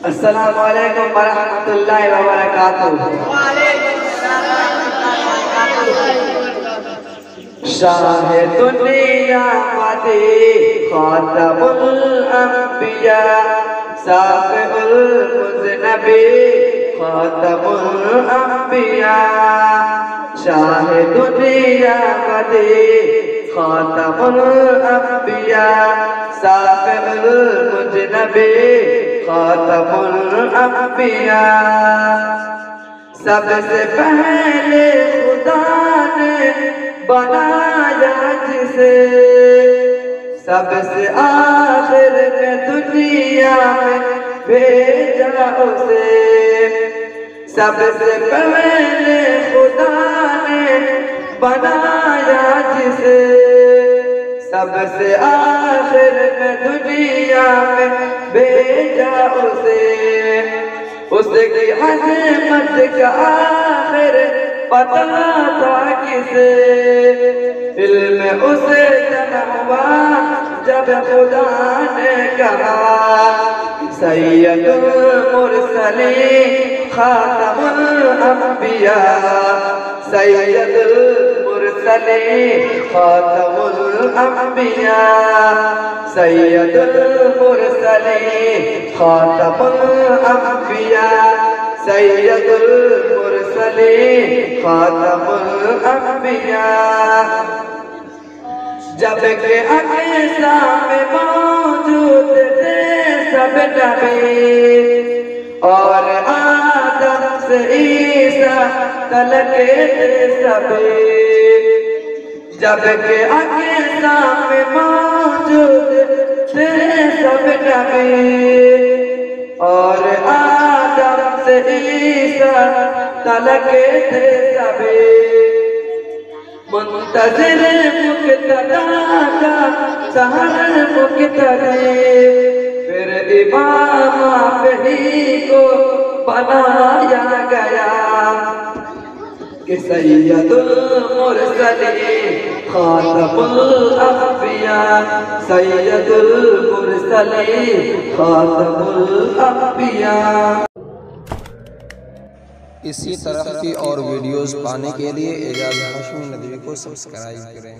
السلام علیکم ورحمۃ اللہ وبرکاتہ۔ شاہ دنیا مدی خاتم الانبیاء سابق المذنبی خاتم الانبیاء شاہ دنیا مدی خاتم الانبیاء سابق المذنبی خاتم الانبیاء۔ سب سے پہلے خدا نے بنایا جسے، سب سے آخر میں دنیا میں بھیجا اسے۔ سب سے پہلے خدا نے بنایا جسے، سب سے آخر میں دنیا میں بھیجا اسے۔ اس کی عظمت کا آخر پتہ تھا کسے، علم اسے جنا ہوا جب خدا نے کہا سید المرسلین خاتم الانبیاء سید المرسلین خاتم الانبیاء سید المرسلین خاتم الانبیاء سید المرسلین خاتم الانبیاء۔ جب کہ اقصا میں موجود تھے سب نبی اور آدم سے عیسیٰ تلک تھے سبھی، جب کہ اقصا میں موجود تھے سب نبی اور آدم سے عیسیٰ تلک تھے سبھی، منتظر مقتدا کا سحر مقتدی، پھر امام مہدی کو بنایا گیا کہ سید المرسلین خاتم الانبیاء سید المرسلین خاتم الانبیاء۔ اسی طرح کی اور ویڈیوز پانے کے لیے اعجاز ہاشمی ندوی کو سبسکرائب کریں۔